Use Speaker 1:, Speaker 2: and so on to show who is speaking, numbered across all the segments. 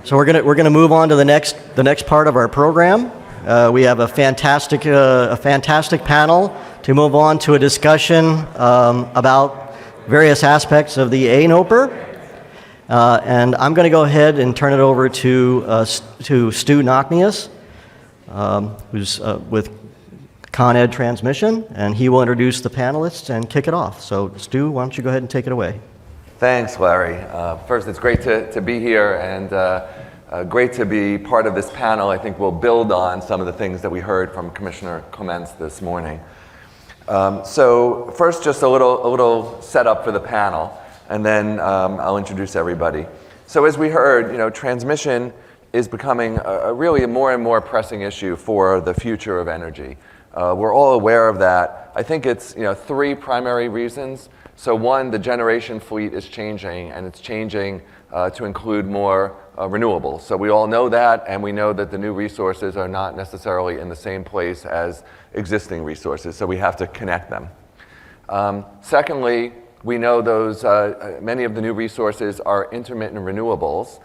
Speaker 1: So we're gonna move on to the next part of our program. We have a fantastic panel to move on to a discussion about various aspects of the ANOPR. And I'm going to go ahead and turn it over to Stu Nachmias, who's with Con Ed Transmission, and he will introduce the panelists and kick it off. So Stu, why don't you go ahead and take it away.
Speaker 2: Thanks, Larry. First, it's great to be here and great to be part of this panel. I think we'll build on some of the things that we heard from Commissioner Clements this morning. So first, just a little setup for the panel, and then I'll introduce everybody. So as we heard, transmission is becoming really a more and more pressing issue for the future of energy. We're all aware of that. I think it's three primary reasons. So one, the generation fleet is changing, and it's changing to include more renewables. So we all know that, and we know that the new resources are not necessarily in the same place as existing resources, so we have to connect them. Secondly, we know many of the new resources are intermittent renewables,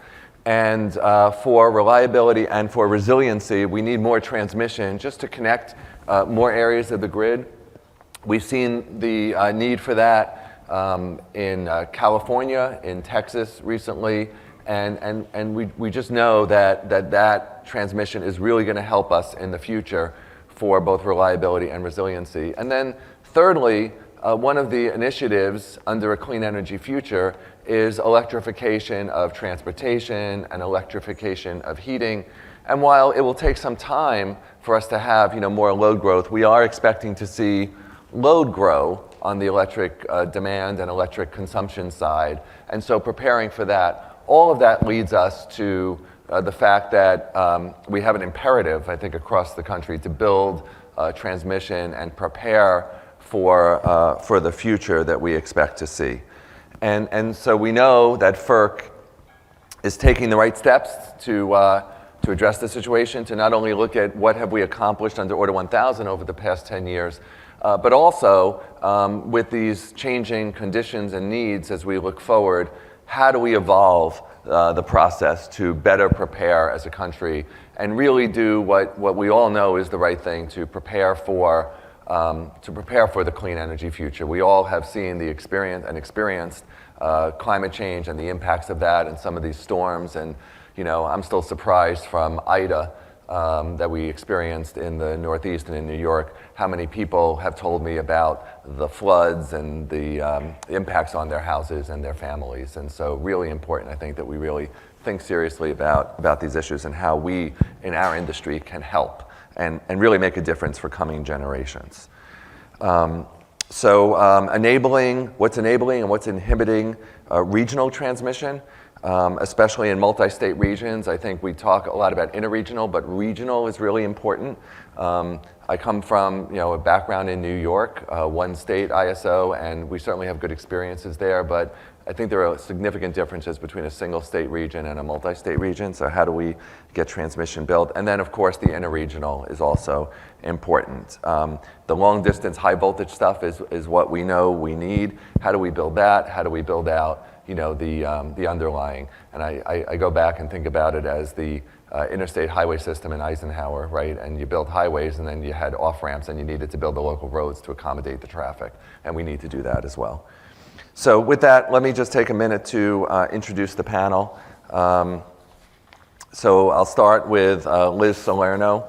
Speaker 2: and for reliability and for resiliency, we need more transmission just to connect more areas of the grid. We've seen the need for that in California, in Texas recently, and we just know that transmission is really going to help us in the future for both reliability and resiliency. And then thirdly, one of the initiatives under a clean energy future is electrification of transportation and electrification of heating. And while it will take some time for us to have more load growth, we are expecting to see load grow on the electric demand and electric consumption side. And so preparing for that, all of that leads us to the fact that we have an imperative, I think, across the country to build transmission and prepare for the future that we expect to see. And so we know that FERC is taking the right steps to address the situation, to not only look at what have we accomplished under Order 1000 over the past 10 years, but also with these changing conditions and needs as we look forward, how do we evolve the process to better prepare as a country and really do what we all know is the right thing to prepare for the clean energy future. We all have seen the experienced climate change and the impacts of that and some of these storms. And I'm still surprised from Ida that we experienced in the Northeast and in New York, how many people have told me about the floods and the impacts on their houses and their families. And so really important, I think, that we really think seriously about these issues and how we in our industry can help and really make a difference for coming generations. What's enabling and what's inhibiting regional transmission, especially in multi-state regions. I think we talk a lot about interregional, but regional is really important. I come from a background in New York, one state ISO, and we certainly have good experiences there, but I think there are significant differences between a single state region and a multi-state region, so how do we get transmission built? And then of course the interregional is also important. The long distance high voltage stuff is what we know we need. How do we build that? How do we build out the underlying? And I go back and think about it as the interstate highway system in Eisenhower, right? And you build highways and then you had off ramps and you needed to build the local roads to accommodate the traffic. And we need to do that as well. So with that, let me just take a minute to introduce the panel. So I'll start with Liz Salerno.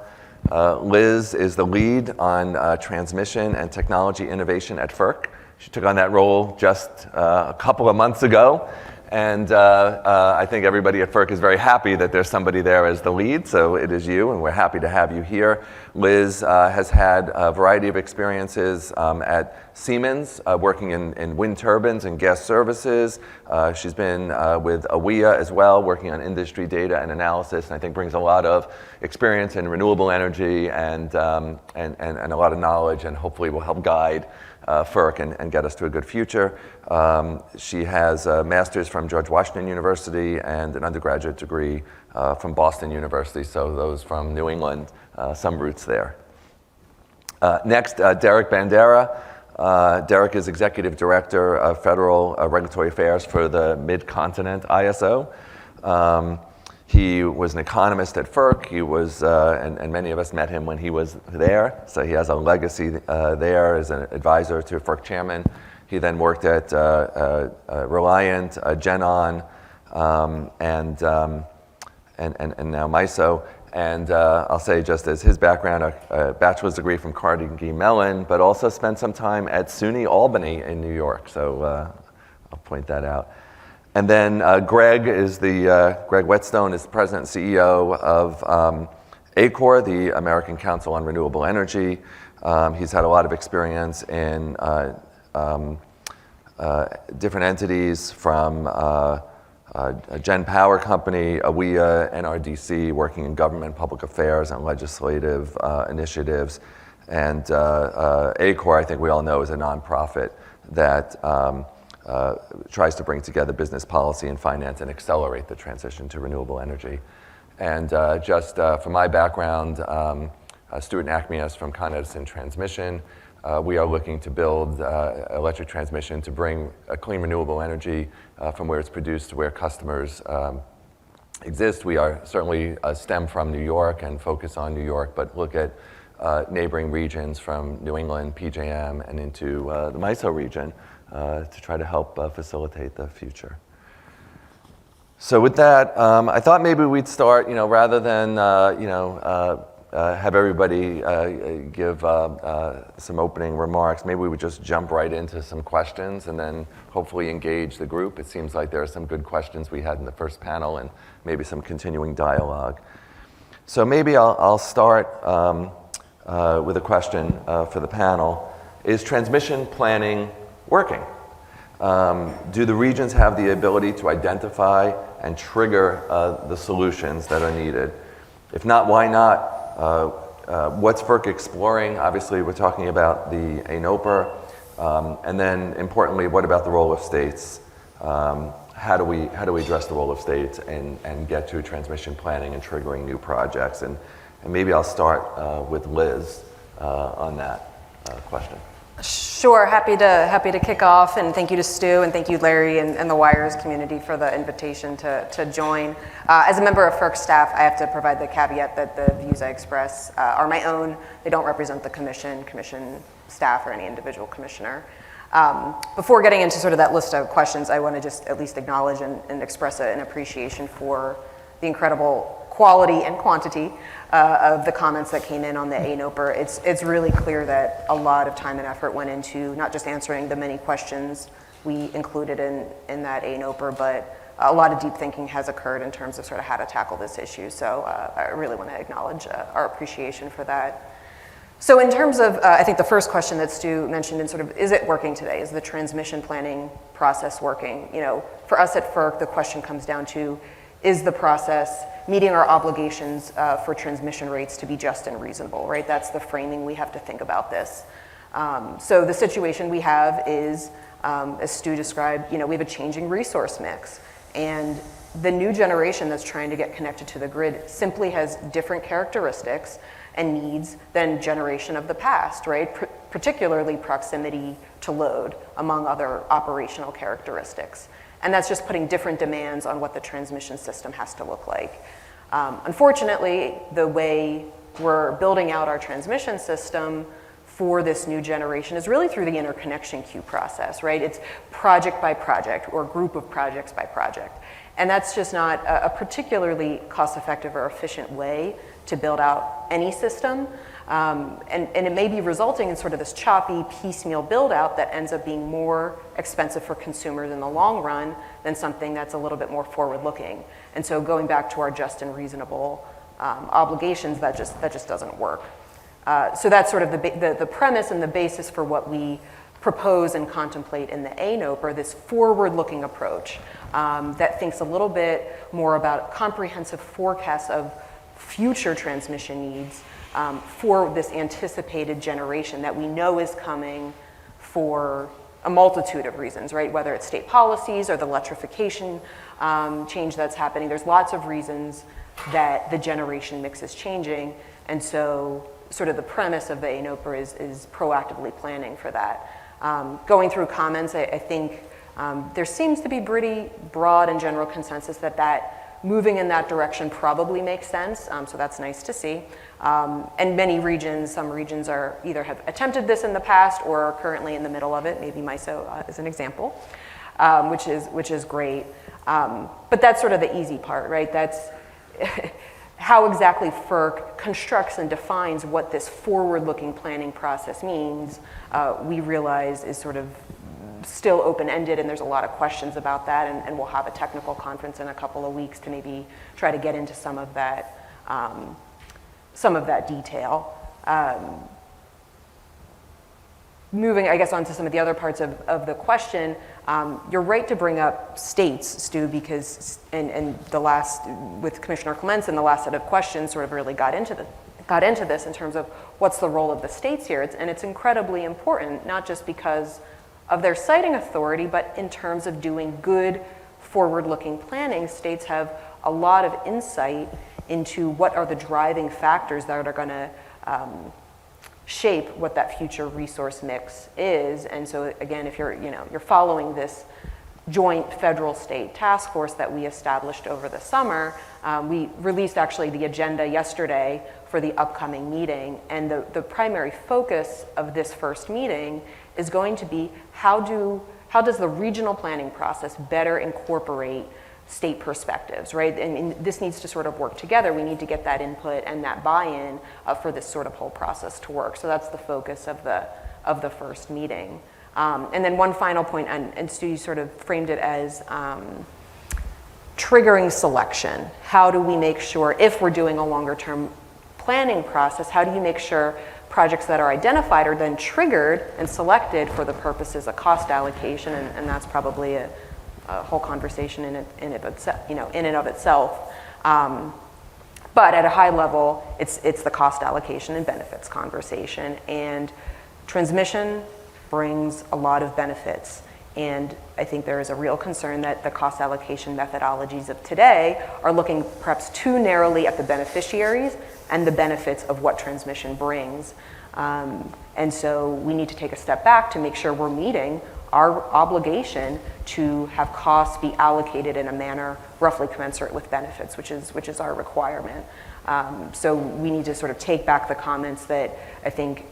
Speaker 2: Liz is the lead on transmission and technology innovation at FERC. She took on that role just a couple of months ago. And I think everybody at FERC is very happy that there's somebody there as the lead, so it is you, and we're happy to have you here. Liz has had a variety of experiences at Siemens, working in wind turbines and gas services. She's been with AWEA as well, working on industry data and analysis, and I think brings a lot of experience in renewable energy and a lot of knowledge, and hopefully will help guide FERC and get us to a good future. She has a master's from George Washington University and an undergraduate degree from Boston University, so those from New England, some roots there. Next, Derek Bandera. Derek is Executive Director of Federal Regulatory Affairs for the Midcontinent ISO. He was an economist at FERC. He was, and many of us met him when he was there. So he has a legacy there as an advisor to FERC chairman. He then worked at Reliant, GenOn, and now MISO. And I'll say, just as his background, a bachelor's degree from Carnegie Mellon, but also spent some time at SUNY Albany in New York. So I'll point that out. And then Greg Wetstone is the president and CEO of ACORE, the American Council on Renewable Energy. He's had a lot of experience in different entities, from a Gen Power Company, AWEA, NRDC, working in government, public affairs, and legislative initiatives. And ACORE, I think we all know, is a nonprofit that tries to bring together business policy and finance and accelerate the transition to renewable energy. And just from my background, Stuart Nachmias from Edison Transmission. We are looking to build electric transmission to bring clean renewable energy from where it's produced to where customers exist. We are certainly stem from New York and focus on New York, but look at neighboring regions from New England, PJM, and into the MISO region to try to help facilitate the future. So with that, I thought maybe we'd start, rather than have everybody give some opening remarks, maybe we would just jump right into some questions and then hopefully engage the group. It seems like there are some good questions we had in the first panel and maybe some continuing dialogue. So maybe I'll start with a question for the panel. Is transmission planning working? Do the regions have the ability to identify and trigger the solutions that are needed? If not, why not? What's FERC exploring? Obviously, we're talking about the ANOPR. And then, importantly, what about the role of states? How do we address the role of states and get to transmission planning and triggering new projects? And maybe I'll start with Liz on that question.
Speaker 3: Sure, happy to kick off, and thank you to Stu, and thank you, Larry, and the WIRES community for the invitation to join. As a member of FERC staff, I have to provide the caveat that the views I express are my own. They don't represent the commission staff, or any individual commissioner. Before getting into sort of that list of questions, I want to just at least acknowledge and express an appreciation for the incredible quality and quantity of the comments that came in on the ANOPR. It's really clear that a lot of time and effort went into not just answering the many questions we included in that ANOPR, but a lot of deep thinking has occurred in terms of sort of how to tackle this issue. So I really want to acknowledge our appreciation for that. So in terms of, I think the first question that Stu mentioned in sort of, is it working today? Is the transmission planning process working? For us at FERC, the question comes down to, is the process meeting our obligations for transmission rates to be just and reasonable, right? That's the framing we have to think about this. So the situation we have is, as Stu described, we have a changing resource mix. And the new generation that's trying to get connected to the grid simply has different characteristics and needs than generation of the past, right? Particularly proximity to load, among other operational characteristics. And that's just putting different demands on what the transmission system has to look like. Unfortunately, the way we're building out our transmission system for this new generation is really through the interconnection queue process, right? It's project by project, or group of projects by project. And that's just not a particularly cost-effective or efficient way to build out any system. And it may be resulting in sort of this choppy, piecemeal build-out that ends up being more expensive for consumers in the long run than something that's a little bit more forward-looking. And so going back to our just and reasonable obligations, that just doesn't work. So that's sort of the premise and the basis for what we propose and contemplate in the ANOPR, this forward-looking approach that thinks a little bit more about comprehensive forecasts of future transmission needs for this anticipated generation that we know is coming for a multitude of reasons, right? Whether it's state policies or the electrification change that's happening. There's lots of reasons that the generation mix is changing. And so sort of the premise of the ANOPR is proactively planning for that. Going through comments, I think there seems to be pretty broad and general consensus that moving in that direction probably makes sense, so that's nice to see. And many regions, some regions are either have attempted this in the past or are currently in the middle of it. Maybe MISO is an example, which is great. But that's sort of the easy part, right? That's how exactly FERC constructs and defines what this forward-looking planning process means, we realize is sort of still open-ended, and there's a lot of questions about that, and we'll have a technical conference in a couple of weeks to maybe try to get into some of that detail. Moving, I guess, on to some of the other parts of the question, you're right to bring up states, Stu, because, and the last, with Commissioner Clements and the last set of questions sort of really got into this in terms of what's the role of the states here. And it's incredibly important, not just because of their siting authority, but in terms of doing good forward-looking planning. States have a lot of insight into what are the driving factors that are gonna shape what that future resource mix is. And so again, if you're following this joint federal state task force that we established over the summer, we released actually the agenda yesterday for the upcoming meeting. And the primary focus of this first meeting is going to be how does the regional planning process better incorporate state perspectives, right? And this needs to sort of work together. We need to get that input and that buy-in for this sort of whole process to work. So that's the focus of the first meeting. And then one final point, and Stu, you sort of framed it as triggering selection. How do we make sure, if we're doing a longer term planning process, how do you make sure projects that are identified are then triggered and selected for the purposes of cost allocation? And that's probably a whole conversation in and of itself. But at a high level, it's the cost allocation and benefits conversation. And transmission brings a lot of benefits. And I think there is a real concern that the cost allocation methodologies of today are looking perhaps too narrowly at the beneficiaries and the benefits of what transmission brings. And so we need to take a step back to make sure we're meeting our obligation to have costs be allocated in a manner roughly commensurate with benefits, which is our requirement. So we need to sort of take back the comments that I think,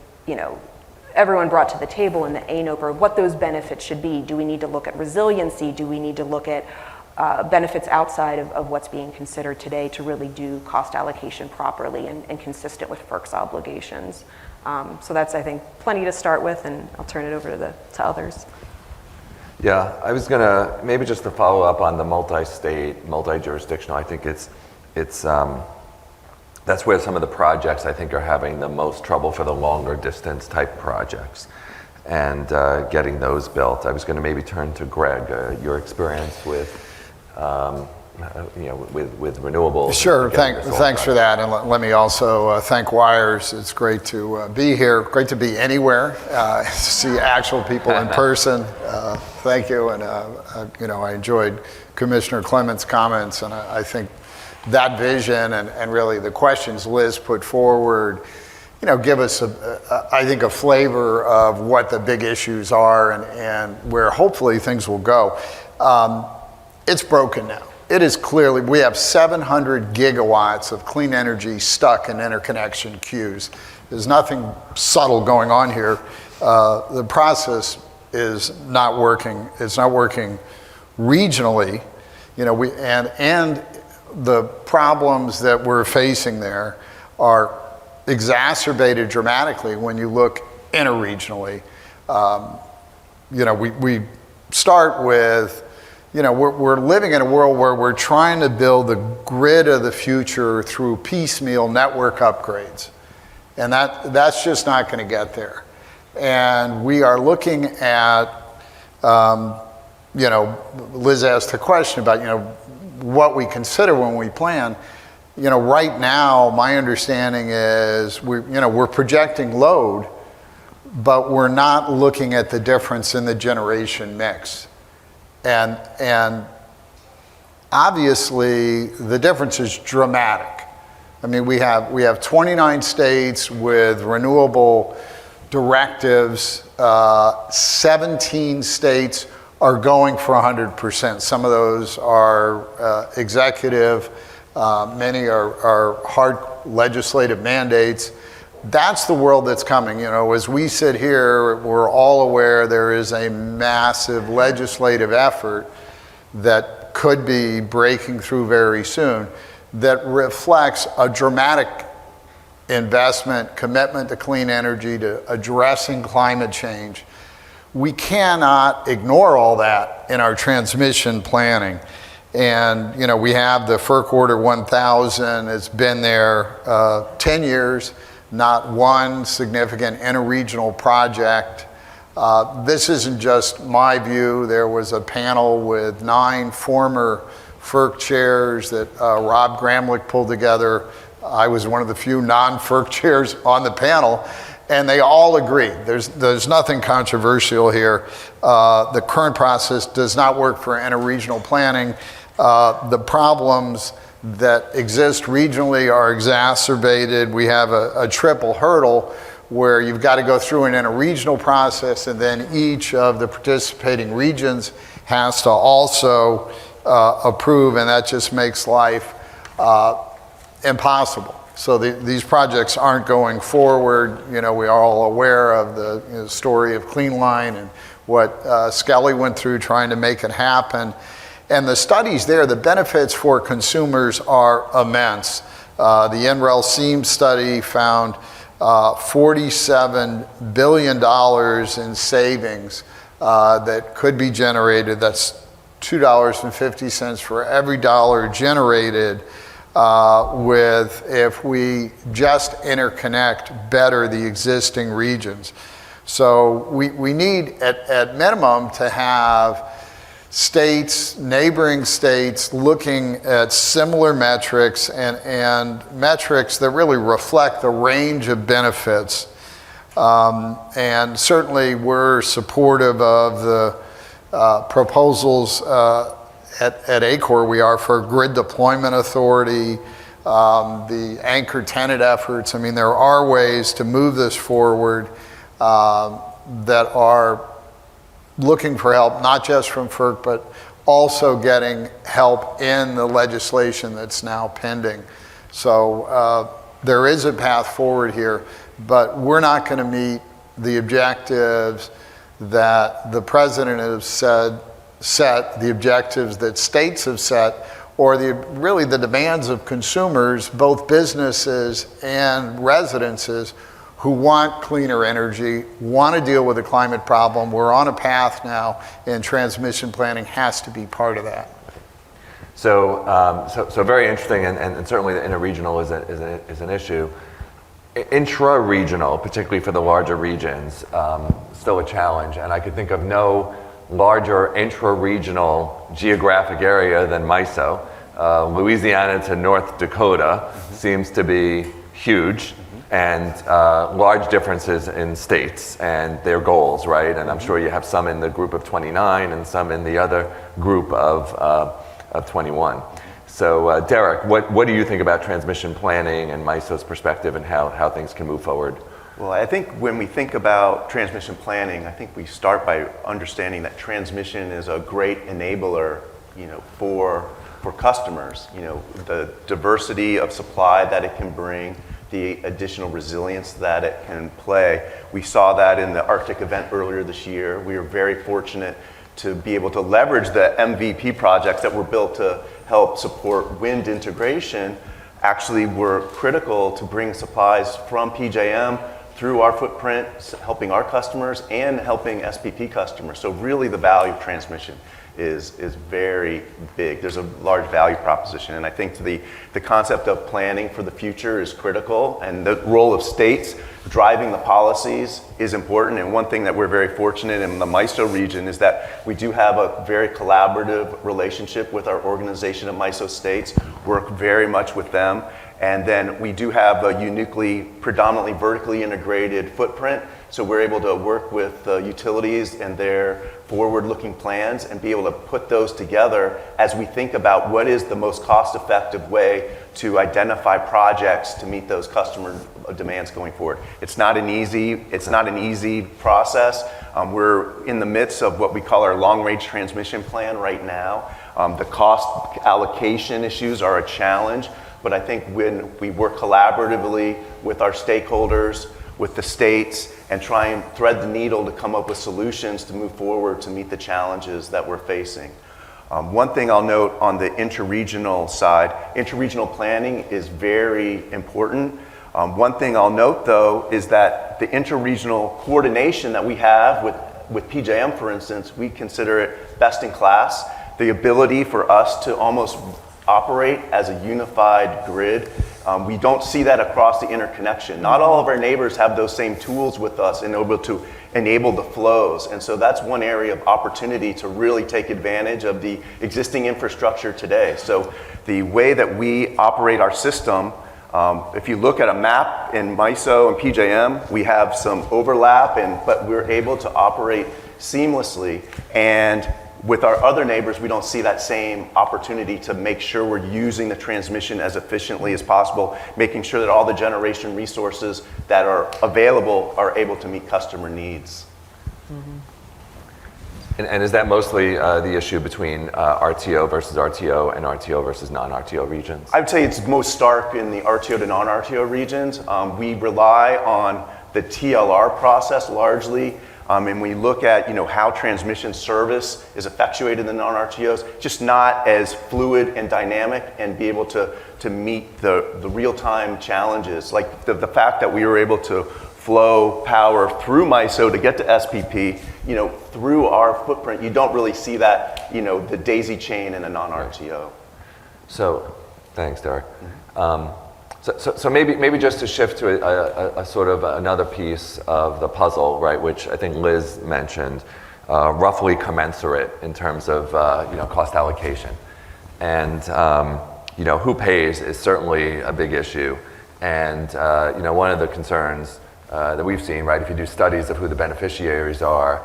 Speaker 3: everyone brought to the table in the ANOPR, what those benefits should be. Do we need to look at resiliency? Do we need to look at benefits outside of what's being considered today to really do cost allocation properly and consistent with FERC's obligations? So that's, I think, plenty to start with, and I'll turn it over to others.
Speaker 2: Yeah, I was gonna, maybe just to follow up on the multi-state, multi-jurisdictional, I think it's that's where some of the projects I think are having the most trouble for the longer distance type projects and getting those built. I was gonna maybe turn to Greg, your experience with with Renewable.
Speaker 4: Sure, thanks for that. And let me also thank Wires. It's great to be here, great to be anywhere, see actual people in person. Thank you, and I enjoyed Commissioner Clements' comments, and I think that vision and really the questions Liz put forward, give us I think a flavor of what the big issues are and where hopefully things will go. It's broken now. It is clearly, we have 700 gigawatts of clean energy stuck in interconnection queues. There's nothing subtle going on here. The process is not working. It's not working regionally. And the problems that we're facing there are exacerbated dramatically when you look interregionally. We start with, we're living in a world where we're trying to build the grid of the future through piecemeal network upgrades. And that's just not going to get there. And we are looking at, Liz asked a question about, what we consider when we plan. Right now, my understanding is we're projecting load, but we're not looking at the difference in the generation mix. And obviously the difference is dramatic. I mean, we have 29 states with renewable directives, 17 states are going for 100%. Some of those are executive, many are hard legislative mandates. That's the world that's coming. As we sit here, we're all aware there is a massive legislative effort that could be breaking through very soon that reflects a dramatic investment, commitment to clean energy, to addressing climate change. We cannot ignore all that in our transmission planning. And, we have the FERC Order 1000. It's been there 10 years, not one significant interregional project. This isn't just my view. There was a panel with 9 former FERC chairs that Rob Gramlich pulled together. I was one of the few non-FERC chairs on the panel, and they all agree. There's nothing controversial here. The current process does not work for interregional planning. The problems that exist regionally are exacerbated. We have a triple hurdle where you've got to go through an interregional process, and then each of the participating regions has to also approve, and that just makes life impossible. So these projects aren't going forward. We are all aware of the story of Clean Line and what Skelly went through trying to make it happen. And the studies there, the benefits for consumers are immense. The NREL SEAM study found $47 billion in savings that could be generated. That's $2.50 for every dollar generated if we just interconnect better the existing regions. So we need at minimum to have states, neighboring states, looking at similar metrics and metrics that really reflect the range of benefits. And certainly we're supportive of the proposals at ACORE. We are for grid deployment authority, the anchor tenant efforts. There are ways to move this forward that are looking for help, not just from FERC, but also getting help in the legislation that's now pending. So there is a path forward here, but we're not going to meet the objectives that the president has set, the objectives that states have set, or really the demands of consumers, both businesses and residences, who want cleaner energy, want to deal with the climate problem. We're on a path now, and transmission planning has to be part of that.
Speaker 2: So very interesting, and certainly the interregional is an issue. Intra-regional, particularly for the larger regions, still a challenge, and I could think of no larger intra-regional geographic area than MISO. Louisiana to North Dakota seems to be huge, and large differences in states and their goals, right? And I'm sure you have some in the group of 29 and some in the other group of 21. So Derek, what do you think about transmission planning and MISO's perspective and how things can move forward?
Speaker 5: Well, I think when we think about transmission planning, I think we start by understanding that transmission is a great enabler, for customers. The diversity of supply that it can bring, the additional resilience that it can play. We saw that in the Arctic event earlier this year. We were very fortunate to be able to leverage the MVP projects that were built to help support wind integration, actually were critical to bring supplies from PJM through our footprint, helping our customers and helping SPP customers. So really the value of transmission is very big. There's a large value proposition, and I think the concept of planning for the future is critical, and the role of states driving the policies is important. And one thing that we're very fortunate in the MISO region is that we do have a very collaborative relationship with our organization of MISO states, work very much with them. And then we do have a uniquely, predominantly vertically integrated footprint So we're able to work with utilities and their forward-looking plans and be able to put those together as we think about what is the most cost-effective way to identify projects to meet those customer demands going forward. It's not an easy process. We're in the midst of what we call our long-range transmission plan right now. The cost allocation issues are a challenge, but I think when we work collaboratively with our stakeholders, with the states, and try and thread the needle to come up with solutions to move forward to meet the challenges that we're facing. One thing I'll note on the interregional side, interregional planning is very important. One thing I'll note though is that the interregional coordination that we have with PJM, for instance, we consider it best in class. The ability for us to almost operate as a unified grid. We don't see that across the interconnection. Not all of our neighbors have those same tools with us and able to enable the flows. And so that's one area of opportunity to really take advantage of the existing infrastructure today. So the way that we operate our system, if you look at a map in MISO and PJM, we have some overlap, but we're able to operate seamlessly. And with our other neighbors, we don't see that same opportunity to make sure we're using the transmission as efficiently as possible, making sure that all the generation resources that are available are able to meet customer needs.
Speaker 2: And is that mostly the issue between RTO versus RTO and RTO versus non-RTO regions? I
Speaker 5: would say it's most stark in the RTO to non-RTO regions. We rely on the TLR process largely. And we look at how transmission service is effectuated in the non-RTOs, just not as fluid and dynamic and be able to meet the real-time challenges. Like the fact that we were able to flow power through MISO to get to SPP, through our footprint, you don't really see that, the daisy chain in a non-RTO.
Speaker 2: So, thanks, Derek. So maybe just to shift to a sort of another piece of the puzzle, right, which I think Liz mentioned, roughly commensurate in terms of cost allocation, and who pays is certainly a big issue, and one of the concerns that we've seen, right, if you do studies of who the beneficiaries are,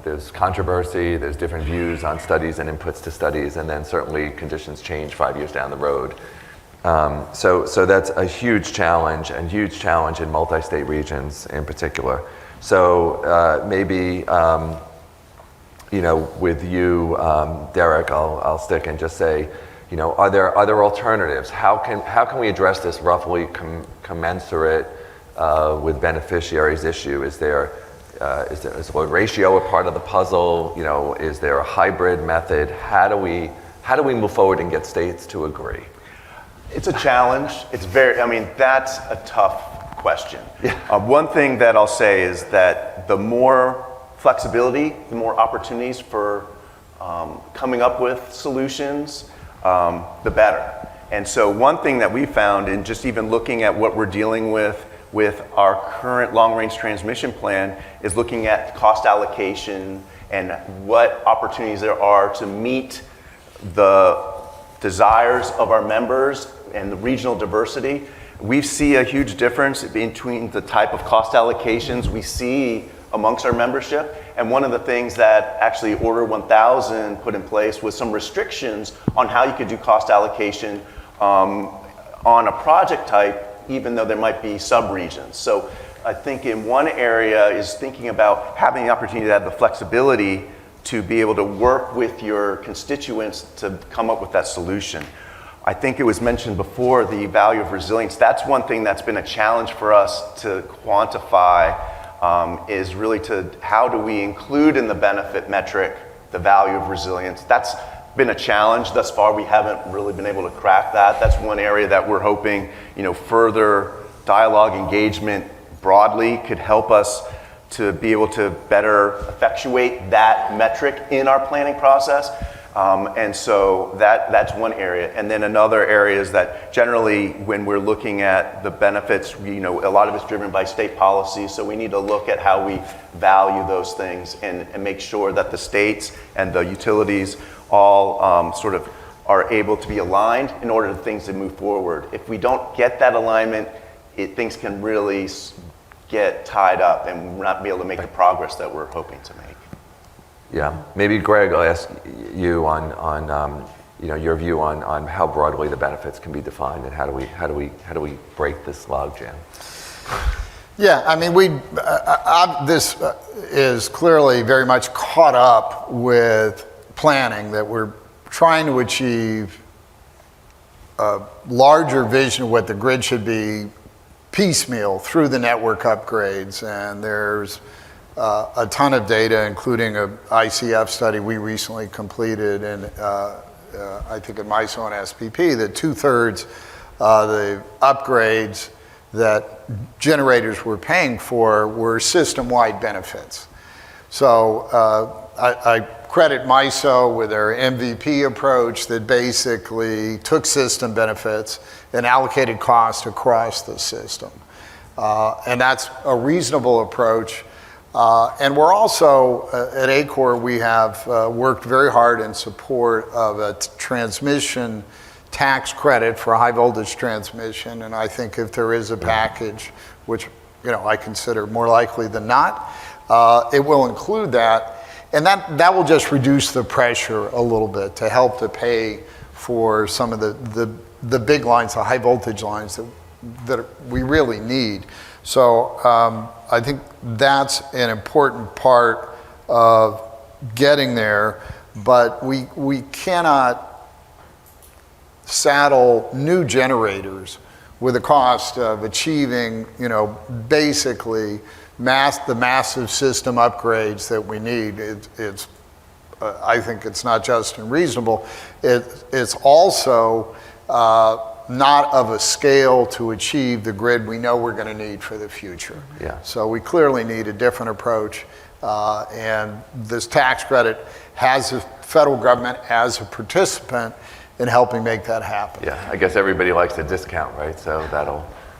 Speaker 2: there's controversy, there's different views on studies and inputs to studies, and then certainly conditions change 5 years down the road. So that's a huge challenge in multi-state regions in particular. So maybe with you, Derek, I'll stick and just say, are there other alternatives? How can we address this roughly commensurate with beneficiaries issue? Is a ratio a part of the puzzle? Is there a hybrid method? How do we move forward and get states to agree?
Speaker 5: It's a challenge. That's a tough question. Yeah. One thing that I'll say is that the more flexibility, the more opportunities for coming up with solutions, the better. And so one thing that we found in just even looking at what we're dealing with our current long-range transmission plan is looking at cost allocation and what opportunities there are to meet the desires of our members and the regional diversity. We see a huge difference between the type of cost allocations we see amongst our membership. And one of the things that actually Order 1000 put in place was some restrictions on how you could do cost allocation on a project type, even though there might be sub-regions. So I think in one area is thinking about having the opportunity to have the flexibility to be able to work with your constituents to come up with that solution. I think it was mentioned before, the value of resilience. That's one thing that's been a challenge for us to quantify, is really to how do we include in the benefit metric the value of resilience. That's been a challenge thus far. We haven't really been able to crack that. That's one area that we're hoping, further dialogue, engagement broadly could help us to be able to better effectuate that metric in our planning process. And so that's one area. And then another area is that generally when we're looking at the benefits, a lot of it's driven by state policy. So we need to look at how we value those things and make sure that the states and the utilities all sort of are able to be aligned in order for things to move forward. If we don't get that alignment, things can really get tied up and not be able to make the progress that we're hoping to make.
Speaker 2: Yeah, maybe Greg, I'll ask you on your view on how broadly the benefits can be defined and how do we break this logjam?
Speaker 4: Yeah, I mean, this is clearly very much caught up with planning, that we're trying to achieve a larger vision of what the grid should be piecemeal through the network upgrades. And there's a ton of data, including a ICF study we recently completed, and I think at MISO and SPP, that 2/3 the upgrades that generators were paying for were system-wide benefits. So I credit MISO with their MVP approach that basically took system benefits and allocated cost across the system. And that's a reasonable approach. And we're also, at ACORE, we have worked very hard in support of a transmission tax credit for high voltage transmission. And I think if there is a package, which I consider more likely than not, it will include that. And that will just reduce the pressure a little bit to help to pay for some of the big lines, the high voltage lines that we really need. So I think that's an important part of getting there, but we cannot saddle new generators with the cost of achieving, basically the massive system upgrades that we need. I think it's not just and reasonable. It's also not of a scale to achieve the grid we know we're going to need for the future.
Speaker 2: Yeah.
Speaker 4: So we clearly need a different approach, and this tax credit has the federal government as a participant in helping make that happen.
Speaker 2: Yeah, I guess everybody likes a discount, right? So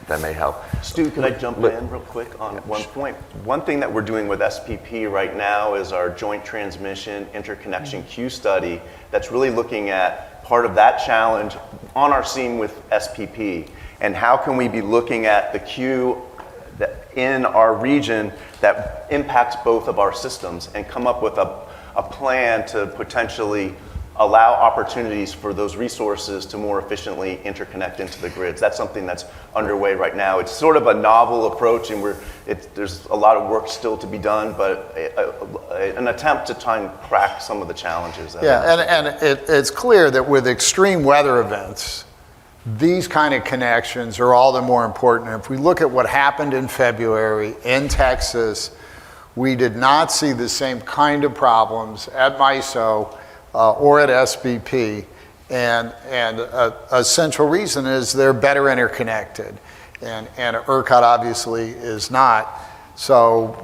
Speaker 2: that may help.
Speaker 5: Stu, could I jump in real quick on one point? One thing that we're doing with SPP right now is our joint transmission interconnection queue study that's really looking at part of that challenge on our scene with SPP, and how can we be looking at the queue that in our region that impacts both of our systems and come up with a plan to potentially allow opportunities for those resources to more efficiently interconnect into the grids. That's something that's underway right now. It's sort of a novel approach, and there's a lot of work still to be done, but an attempt to try and crack some of the challenges.
Speaker 4: It's clear that with extreme weather events, these kind of connections are all the more important. If we look at what happened in February in Texas, we did not see the same kind of problems at MISO or at SPP, and a central reason is they're better interconnected, and ERCOT obviously is not. So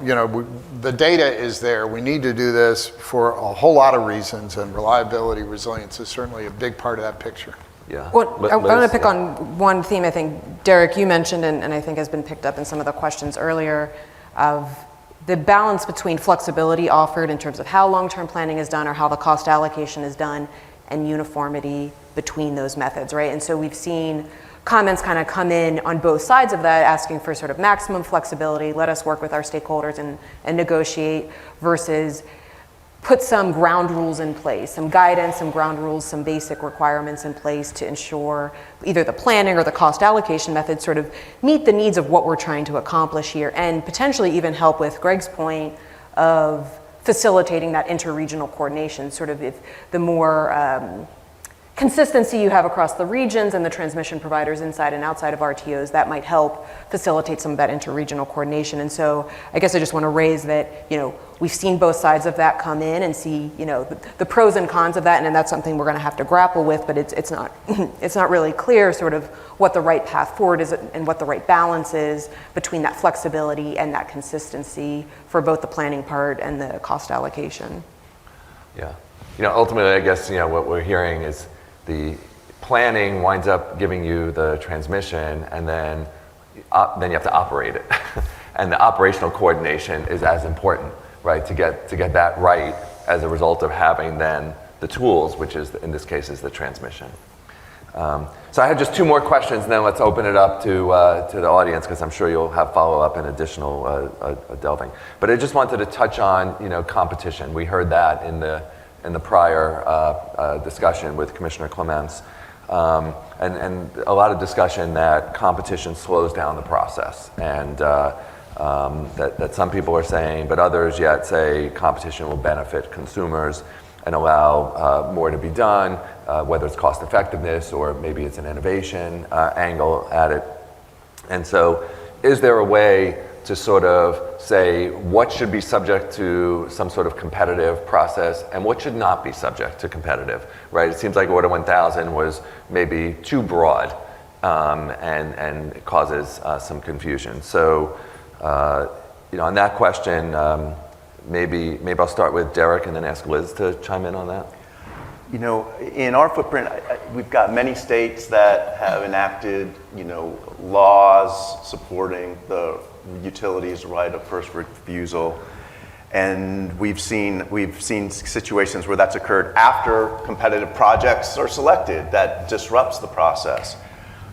Speaker 4: the data is there. We need to do this for a whole lot of reasons, and reliability, resilience is certainly a big part of that picture.
Speaker 2: Yeah.
Speaker 3: Well, I want to pick on one theme I think, Derek, you mentioned, and I think has been picked up in some of the questions earlier, of the balance between flexibility offered in terms of how long-term planning is done or how the cost allocation is done, and uniformity between those methods, right? And so we've seen comments kind of come in on both sides of that, asking for sort of maximum flexibility, let us work with our stakeholders and negotiate, versus put some ground rules in place, some guidance, some ground rules, some basic requirements in place to ensure either the planning or the cost allocation methods sort of meet the needs of what we're trying to accomplish here, and potentially even help with Greg's point of facilitating that interregional coordination. Sort of if the more consistency you have across the regions and the transmission providers inside and outside of RTOs, that might help facilitate some of that interregional coordination. And so I guess I just want to raise that, we've seen both sides of that come in and see, the pros and cons of that, and that's something we're going to have to grapple with, but it's not it's not really clear sort of what the right path forward is and what the right balance is between that flexibility and that consistency for both the planning part and the cost allocation.
Speaker 2: Yeah. Ultimately, I guess, what we're hearing is the planning winds up giving you the transmission, and then you have to operate it. And the operational coordination is as important, right, to get that right as a result of having then the tools, which is, in this case, is the transmission. So I had just two more questions, and then let's open it up to the audience, because I'm sure you'll have follow-up and additional delving. But I just wanted to touch on, competition. We heard that in the prior discussion with Commissioner Clements, and a lot of discussion that competition slows down the process, and that some people are saying, but others yet say competition will benefit consumers and allow more to be done, whether it's cost effectiveness or maybe it's an innovation angle at it. And so is there a way to sort of say what should be subject to some sort of competitive process and what should not be subject to competitive, right? It seems like Order 1000 was maybe too broad, and it causes some confusion. So, on that question, maybe I'll start with Derek and then ask Liz to chime in on that.
Speaker 5: In our footprint, we've got many states that have enacted, laws supporting the utilities' right of first refusal. And we've seen situations where that's occurred after competitive projects are selected that disrupts the process.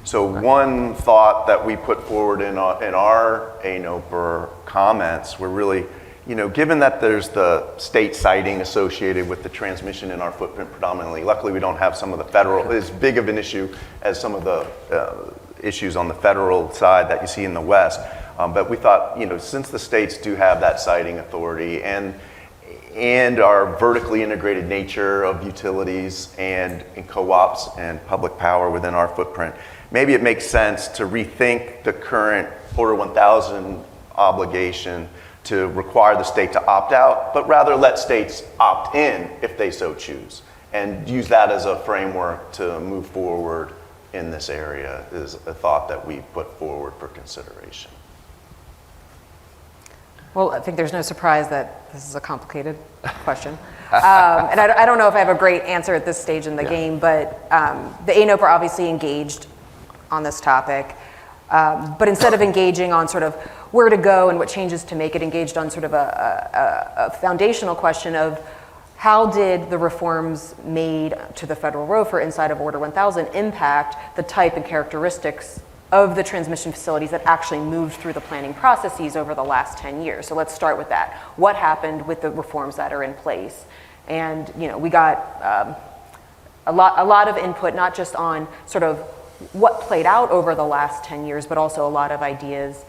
Speaker 5: So one thought that we put forward in our ANOPR comments were really, given that there's the state siting associated with the transmission in our footprint predominantly, luckily we don't have some of the federal, as big of an issue as some of the issues on the federal side that you see in the West. But we thought, since the states do have that siting authority and our vertically integrated nature of utilities and co-ops and public power within our footprint, maybe it makes sense to rethink the current Order 1000 obligation to require the state to opt out, but rather let states opt in if they so choose, and use that as a framework to move forward in this area is a thought that we put forward for consideration.
Speaker 3: Well, I think there's no surprise that this is a complicated question. And I don't know if I have a great answer at this stage in the game, but the ANOPR are obviously engaged on this topic. But instead of engaging on sort of where to go and what changes to make, it engaged on sort of a foundational question of how did the reforms made to the federal ROFR inside of Order 1000 impact the type and characteristics of the transmission facilities that actually moved through the planning processes over the last 10 years. So let's start with that. What happened with the reforms that are in place? And we got a lot of input, not just on sort of what played out over the last 10 years, but also a lot of ideas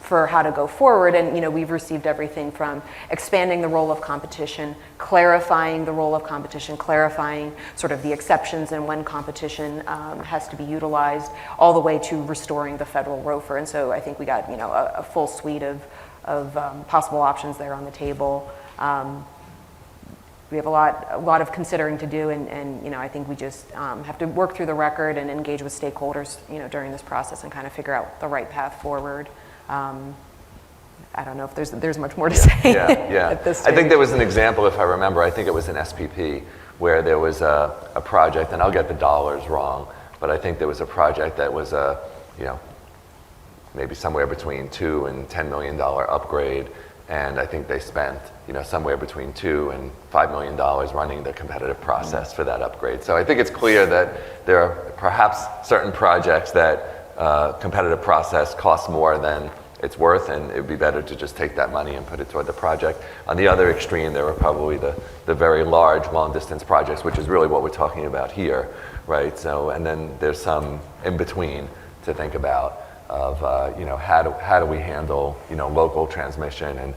Speaker 3: for how to go forward. And we've received everything from expanding the role of competition, clarifying the role of competition, clarifying sort of the exceptions and when competition has to be utilized, all the way to restoring the federal ROFR. And so I think we got a full suite of possible options there on the table. We have a lot of considering to do, and I think we just have to work through the record and engage with stakeholders during this process and kind of figure out the right path forward. I don't know if there's much more to say at this stage.
Speaker 2: I think there was an example, if I remember, I think it was an SPP, where there was a project, and I'll get the dollars wrong, but I think there was a project that was maybe somewhere between $2 and $10 million upgrade, and I think they spent somewhere between $2 and $5 million running the competitive process for that upgrade. So I think it's clear that there are perhaps certain projects that competitive process costs more than it's worth, and it would be better to just take that money and put it toward the project. On the other extreme, there were probably the very large long-distance projects, which is really what we're talking about here, right? So, and then there's some in between to think about of how do we handle local transmission, and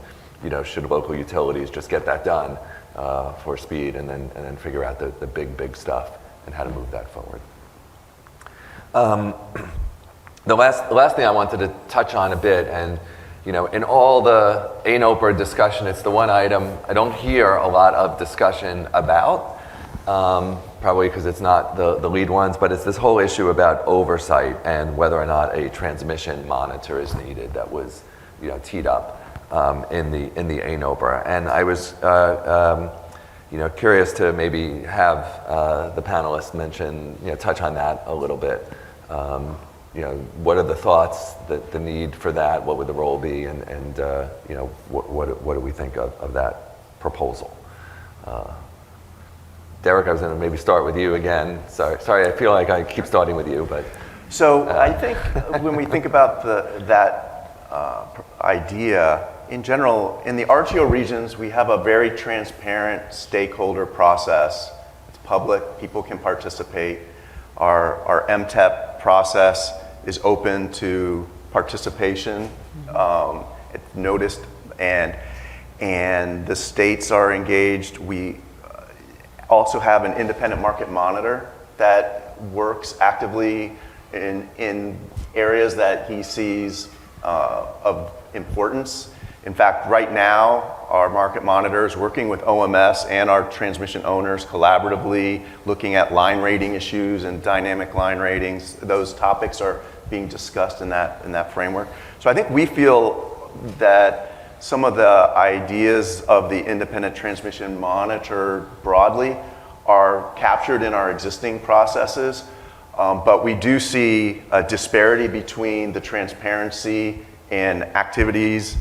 Speaker 2: should local utilities just get that done for speed, and then figure out the big stuff and how to move that forward. The last thing I wanted to touch on a bit, and in all the ANOPR discussion, it's the one item I don't hear a lot of discussion about, probably because it's not the lead ones, but it's this whole issue about oversight and whether or not a transmission monitor is needed that was teed up in the ANOPR. And I was curious to maybe have the panelists touch on that a little bit. What are the thoughts, the need for that? What would the role be? And what do we think of that proposal? Derek, I was going to maybe start with you again. Sorry, I feel like I keep starting with you, but.
Speaker 5: So I think when we think about that idea, in general, in the RTO regions, we have a very transparent stakeholder process. It's public, people can participate. Our MTEP process is open to participation. It's noticed, and the states are engaged. We also have an independent market monitor that works actively in areas that he sees of importance. In fact, right now, our market monitor is working with OMS and our transmission owners collaboratively, looking at line rating issues and dynamic line ratings. Those topics are being discussed in that framework. So I think we feel that some of the ideas of the independent transmission monitor broadly are captured in our existing processes, but we do see a disparity between the transparency and activities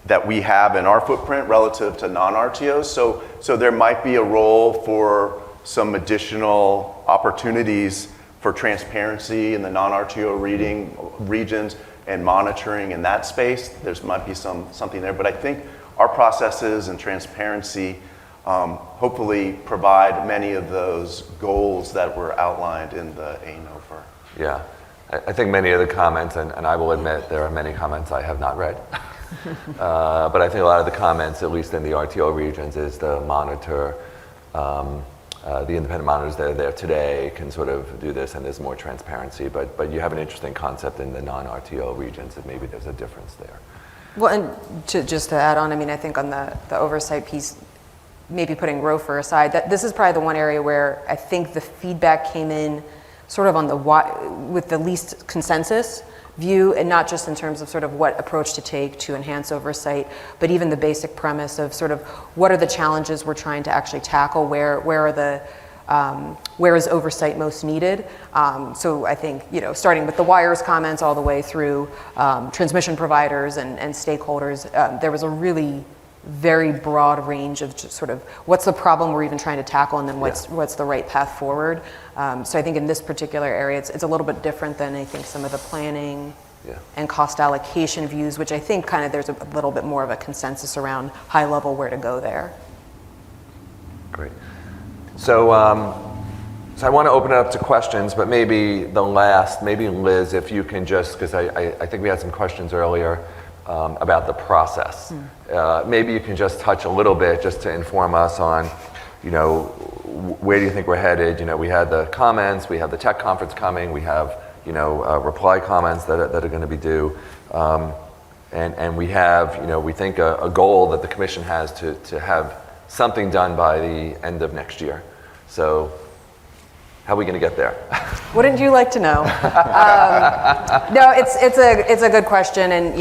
Speaker 5: that we have in our footprint relative to non-RTOs. So there might be a role for some additional opportunities for transparency in the non-RTO regions and monitoring in that space. There might be something there, but I think our processes and transparency hopefully provide many of those goals that were outlined in the ANOFR.
Speaker 2: Yeah, I think many of the comments, and I will admit there are many comments I have not read, but I think a lot of the comments, at least in the RTO regions, is the monitor, the independent monitors that are there today can sort of do this, and there's more transparency, but you have an interesting concept in the non-RTO regions that maybe there's a difference there.
Speaker 3: Well, and just to add on, I mean, I think on the oversight piece, maybe putting ROFR aside, that this is probably the one area where I think the feedback came in sort of on the with the least consensus view, and not just in terms of sort of what approach to take to enhance oversight, but even the basic premise of sort of what are the challenges we're trying to actually tackle, where is oversight most needed. So I think, starting with the wires comments all the way through transmission providers and stakeholders, there was a really very broad range of just sort of what's the problem we're even trying to tackle, and then what's the right path forward. So I think in this particular area, it's a little bit different than I think some of the planning and cost allocation views, which I think kind of there's a little bit more of a consensus around high level where to go there.
Speaker 2: Great. So I want to open it up to questions, but maybe Liz, if you can just, because I think we had some questions earlier about the process. Maybe you can just touch a little bit just to inform us on, where do you think we're headed? We had the comments, we have the tech conference coming, we have, reply comments that are going to be due. And we have, we think a goal that the commission has to have something done by the end of next year. So how are we going to get there?
Speaker 3: Wouldn't you like to know? No, it's a good question, and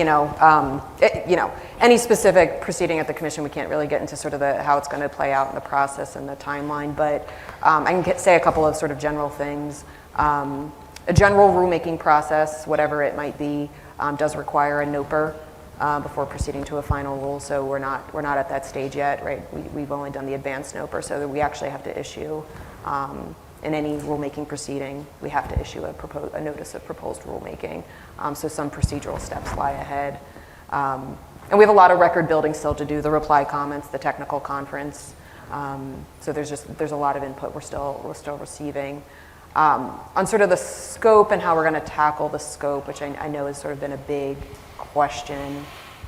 Speaker 3: any specific proceeding at the commission, we can't really get into sort of how it's going to play out in the process and the timeline. But I can say a couple of sort of general things. A general rulemaking process, whatever it might be, does require a NOPR before proceeding to a final rule. So we're not at that stage yet, right? We've only done the advanced NOPR, so that we actually have to issue. In any rulemaking proceeding, we have to issue a notice of proposed rulemaking. So some procedural steps lie ahead. And we have a lot of record building still to do, the reply comments, the technical conference. So there's a lot of input we're still receiving. On sort of the scope and how we're going to tackle the scope, which I know has sort of been a big question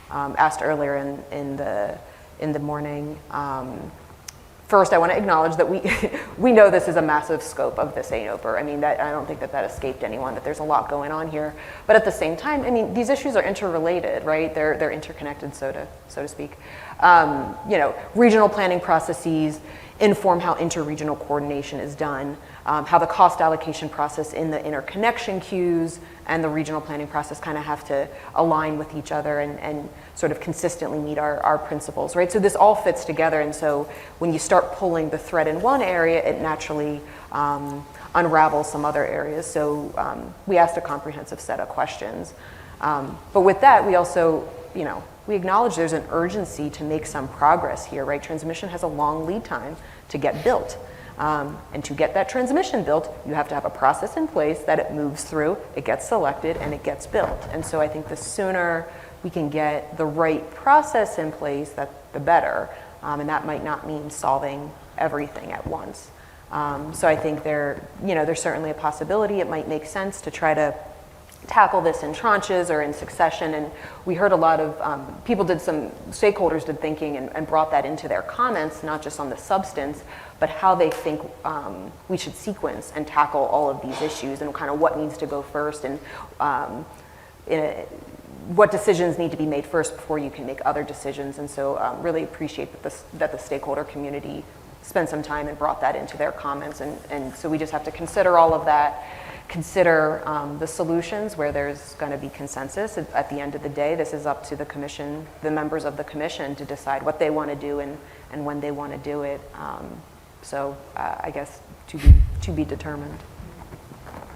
Speaker 3: asked earlier in the morning. First, I want to acknowledge that we know this is a massive scope of this ANOPR. I mean, I don't think that escaped anyone, that there's a lot going on here. But at the same time, I mean, these issues are interrelated, right? They're interconnected, so to speak. Regional planning processes inform how interregional coordination is done, how the cost allocation process in the interconnection queues and the regional planning process kind of have to align with each other and sort of consistently meet our principles, right? So this all fits together, and so when you start pulling the thread in one area, it naturally unravels some other areas. So we asked a comprehensive set of questions. But with that, we also, we acknowledge there's an urgency to make some progress here, right? Transmission has a long lead time to get built. And to get that transmission built, you have to have a process in place that it moves through, it gets selected, and it gets built. And so I think the sooner we can get the right process in place, the better. And that might not mean solving everything at once. So I think there's certainly a possibility. It might make sense to try to tackle this in tranches or in succession. And we heard a lot of stakeholders did thinking and brought that into their comments, not just on the substance, but how they think we should sequence and tackle all of these issues and kind of what needs to go first and what decisions need to be made first before you can make other decisions. And so really appreciate that the stakeholder community spent some time and brought that into their comments. And so we just have to consider all of that, consider the solutions where there's going to be consensus. At the end of the day, this is up to the commission, the members of the commission, to decide what they want to do and when they want to do it. So I guess to be determined.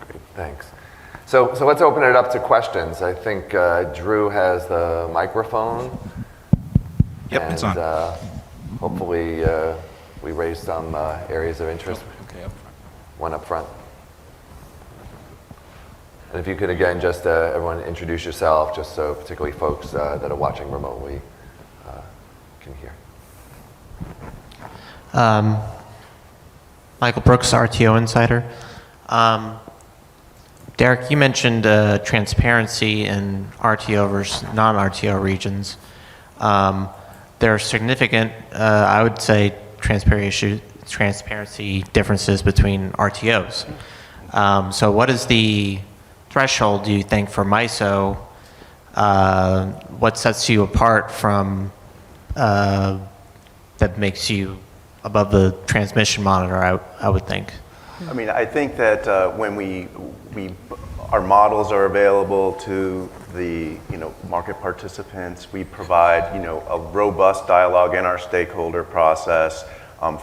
Speaker 2: Great, thanks. So let's open it up to questions. I think Drew has the microphone.
Speaker 6: Yep, it's on.
Speaker 2: Hopefully we raised some areas of interest.
Speaker 6: Okay, up front.
Speaker 2: One up front. And if you could again just everyone introduce yourself, just so particularly folks that are watching remotely can hear.
Speaker 7: Michael Brooks, RTO Insider. Derek, you mentioned transparency in RTO versus non-RTO regions. There are significant, I would say, transparency differences between RTOs. So what is the threshold, do you think, for MISO? What sets you apart from, that makes you above the transmission monitor, I would think?
Speaker 5: I mean, I think that when our models are available to the market participants, we provide a robust dialogue in our stakeholder process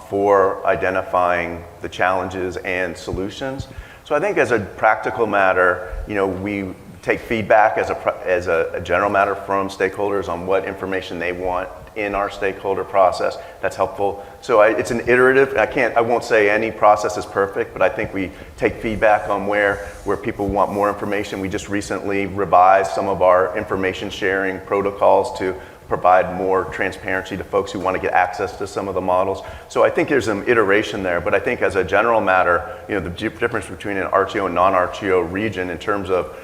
Speaker 5: for identifying the challenges and solutions. So I think as a practical matter, we take feedback as a general matter from stakeholders on what information they want in our stakeholder process. That's helpful. So it's an iterative. I won't say any process is perfect, but I think we take feedback on where people want more information. We just recently revised some of our information sharing protocols to provide more transparency to folks who want to get access to some of the models. So I think there's an iteration there, but I think as a general matter, the difference between an RTO and non-RTO region in terms of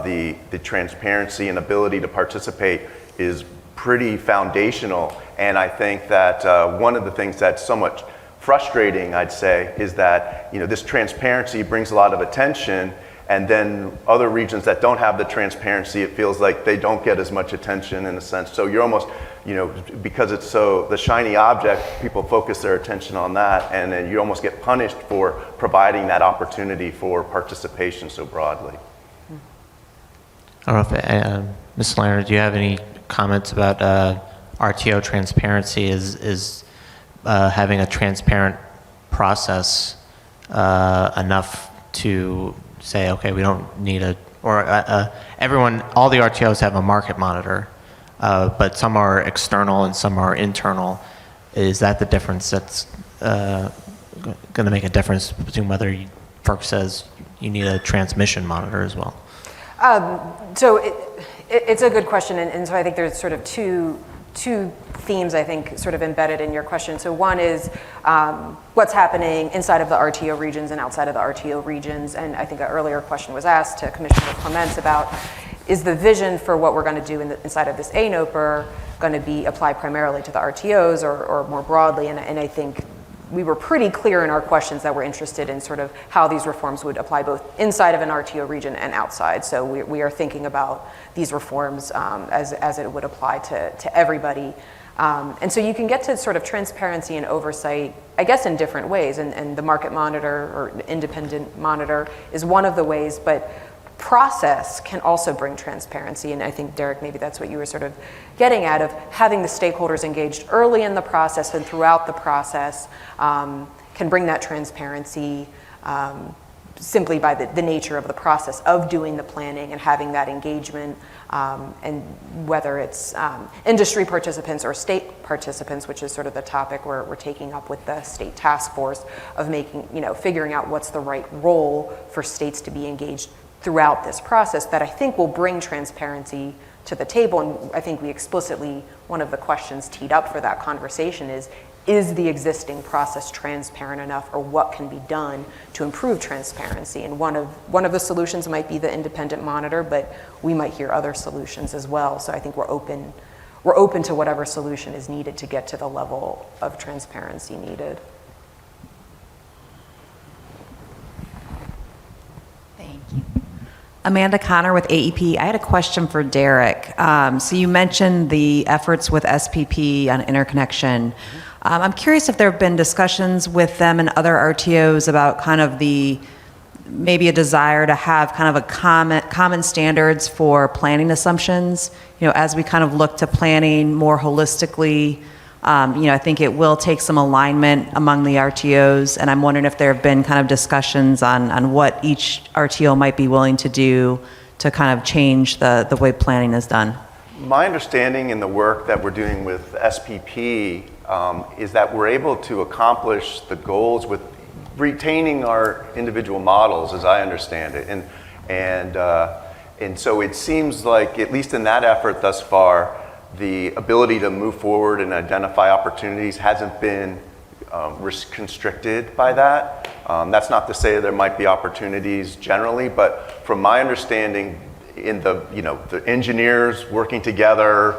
Speaker 5: the transparency and ability to participate is pretty foundational. And I think that one of the things that's somewhat frustrating, I'd say, is that this transparency brings a lot of attention, and then other regions that don't have the transparency, it feels like they don't get as much attention in a sense. So you're almost, because it's so the shiny object, people focus their attention on that, and then you almost get punished for providing that opportunity for participation so broadly.
Speaker 7: I don't know if, Ms. Salerno, do you have any comments about RTO transparency? Is having a transparent process enough to say, okay, we don't need all the RTOs have a market monitor, but some are external and some are internal. Is that the difference that's going to make a difference between whether FERC says you need a transmission monitor as well?
Speaker 3: So it's a good question, and so I think there's sort of two themes, I think, sort of embedded in your question. So one is what's happening inside of the RTO regions and outside of the RTO regions, and I think an earlier question was asked to Commissioner Clements about, is the vision for what we're going to do inside of this ANOPR going to be applied primarily to the RTOs or more broadly, and I think we were pretty clear in our questions that we're interested in sort of how these reforms would apply both inside of an RTO region and outside. So we are thinking about these reforms as it would apply to everybody. And so you can get to sort of transparency and oversight, I guess, in different ways. And the market monitor or independent monitor is one of the ways, but process can also bring transparency. And I think, Derek, maybe that's what you were sort of getting at, of having the stakeholders engaged early in the process and throughout the process can bring that transparency. simply by the nature of the process of doing the planning and having that engagement, and whether it's industry participants or state participants, which is sort of the topic we're taking up with the state task force of making, figuring out what's the right role for states to be engaged throughout this process, that I think will bring transparency to the table. And I think we explicitly, one of the questions teed up for that conversation is the existing process transparent enough, or what can be done to improve transparency? And one of the solutions might be the independent monitor, but we might hear other solutions as well. So I think we're open to whatever solution is needed to get to the level of transparency needed.
Speaker 8: Thank you. Amanda Connor with AEP. I had a question for Derek. So you mentioned the efforts with SPP on interconnection. I'm curious if there have been discussions with them and other RTOs about kind of maybe a desire to have kind of a common standards for planning assumptions, as we kind of look to planning more holistically. I think it will take some alignment among the RTOs, and I'm wondering if there have been kind of discussions on what each RTO might be willing to do to kind of change the way planning is done.
Speaker 5: My understanding in the work that we're doing with SPP is that we're able to accomplish the goals with retaining our individual models, as I understand it. And so it seems like, at least in that effort thus far, the ability to move forward and identify opportunities hasn't been constricted by that. That's not to say there might be opportunities generally, but from my understanding, in the engineers working together,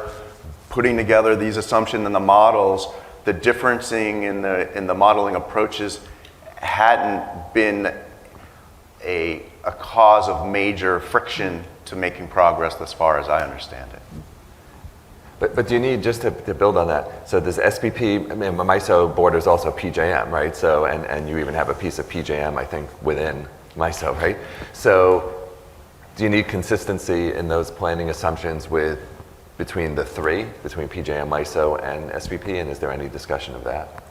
Speaker 5: putting together these assumptions and the models, the differencing in the modeling approaches hadn't been a cause of major friction to making progress as far as I understand it.
Speaker 2: But do you need, just to build on that, so this SPP, I mean, MISO borders also PJM, right? So, and you even have a piece of PJM, I think, within MISO, right? So do you need consistency in those planning assumptions between the three, between PJM, MISO, and SPP, and is there any discussion of that?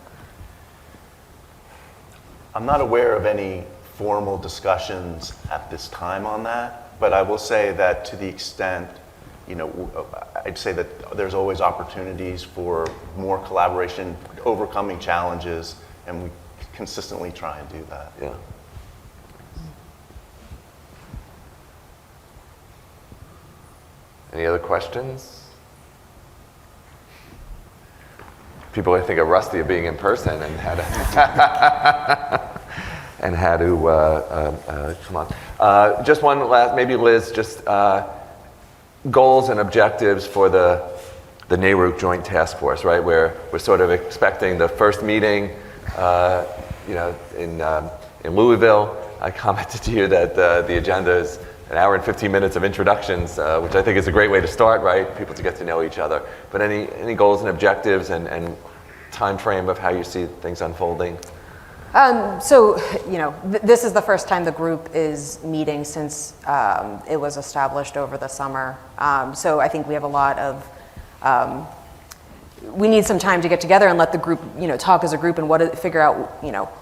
Speaker 5: I'm not aware of any formal discussions at this time on that, but I will say that to the extent, I'd say that there's always opportunities for more collaboration, overcoming challenges, and we consistently try and do that.
Speaker 2: Yeah. Any other questions? People, I think, are rusty of being in person and had to come on. Just one last, maybe Liz, just goals and objectives for the NARUC Joint Task Force, right? Where we're sort of expecting the first meeting, in Louisville. I commented to you that the agenda is an hour and 15 minutes of introductions, which I think is a great way to start, right? People to get to know each other. But any goals and objectives and time frame of how you see things unfolding? This is the first time the group is meeting since it was established over the summer. So I think we have a lot of, we need some time to get together and let the group, talk as a group and figure out,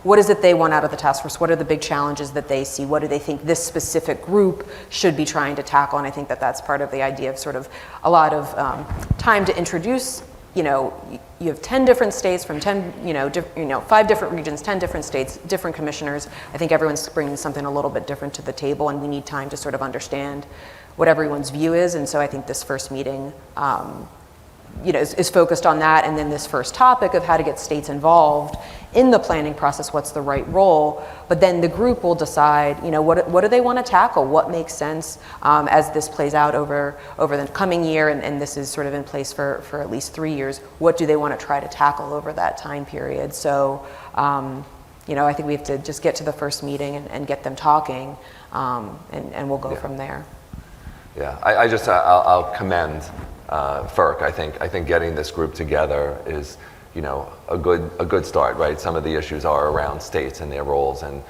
Speaker 2: what is it they want out of the task force? What are the big challenges that they see? What do they think this specific group should be trying to tackle? And I think that that's part of the idea of sort of a lot of time to introduce. You have 10 different states from 10, 5 different regions, 10 different states, different commissioners. I think everyone's bringing something a little bit different to the table, and we need time to sort of understand what everyone's view is. And so I think this first meeting, is focused on that, and then this first topic of how to get states involved in the planning process, what's the right role, but then the group will decide, what do they want to tackle, what makes sense as this plays out over the coming year, and this is sort of in place for at least 3 years, what do they want to try to tackle over that time period. So, I think we have to just get to the first meeting and get them talking, and we'll go from there. Yeah, I'll commend FERC. I think getting this group together is, a good start, right? Some of the issues are around states and their roles, and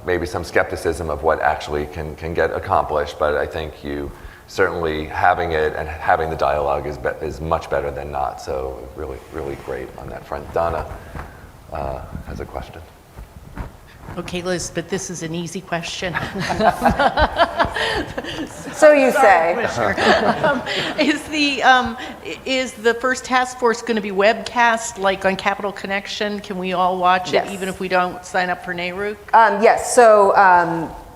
Speaker 2: maybe some skepticism of what actually can get accomplished. But I think you certainly having it and having the dialogue is much better than not. So really, really great on that front. Donna has a question.
Speaker 9: Okay, Liz, but this is an easy question.
Speaker 3: So you say.
Speaker 9: Is the first task force going to be webcast, like on Capital Connection? Can we all watch it,
Speaker 3: Yes.
Speaker 9: even if we don't sign up for NARUC?
Speaker 3: Yes, so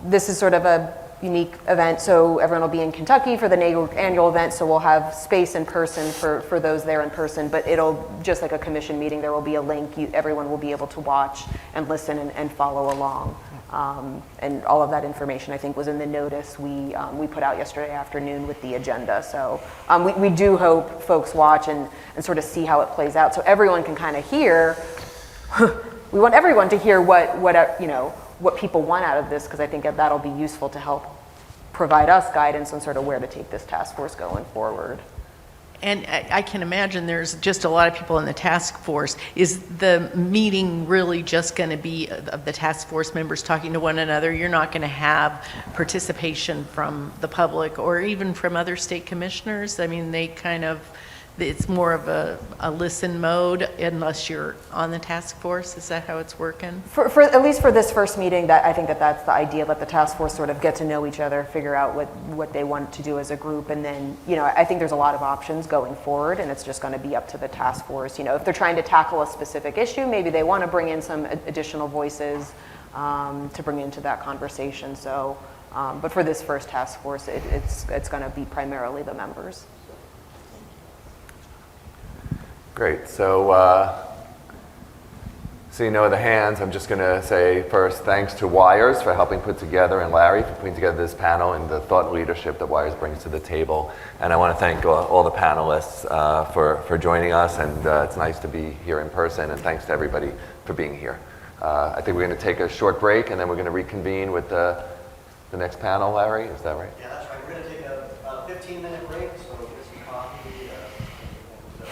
Speaker 3: this is sort of a unique event, so everyone will be in Kentucky for the NARUC annual event, so we'll have space in person for those there in person, but it'll, just like a commission meeting, there will be a link, everyone will be able to watch and listen and follow along. And all of that information, I think, was in the notice we put out yesterday afternoon with the agenda. So we do hope folks watch and sort of see how it plays out, so everyone can kind of hear. We want everyone to hear what people want out of this, because I think that'll be useful to help provide us guidance on sort of where to take this task force going forward.
Speaker 9: And I can imagine there's just a lot of people in the task force. Is the meeting really just going to be of the task force members talking to one another? You're not going to have participation from the public or even from other state commissioners? I mean, it's more of a listen mode unless you're on the task force. Is that how it's working?
Speaker 3: For at least for this first meeting, I think that's the idea. Let the task force sort of get to know each other, figure out what they want to do as a group, and then I think there's a lot of options going forward, and it's just going to be up to the task force. If they're trying to tackle a specific issue, maybe they want to bring in some additional voices to bring into that conversation. So, but for this first task force, it's going to be primarily the members.
Speaker 2: Great. So, seeing no other hands, I'm just going to say first thanks to Wires for helping put together, and Larry for putting together this panel and the thought leadership that Wires brings to the table. And I want to thank all the panelists for joining us, and it's nice to be here in person, and thanks to everybody for being here. I think we're going to take a short break, and then we're going to reconvene with the next panel, Larry. Is that right?
Speaker 1: Yeah, that's right. We're going to take a 15-minute break, so we'll get some coffee and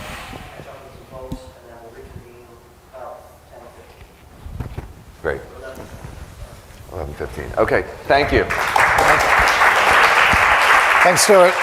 Speaker 1: catch up with some folks, and then we'll reconvene about 10:15.
Speaker 2: Great. 11:15. Okay, thank you.
Speaker 4: Thanks, Stuart.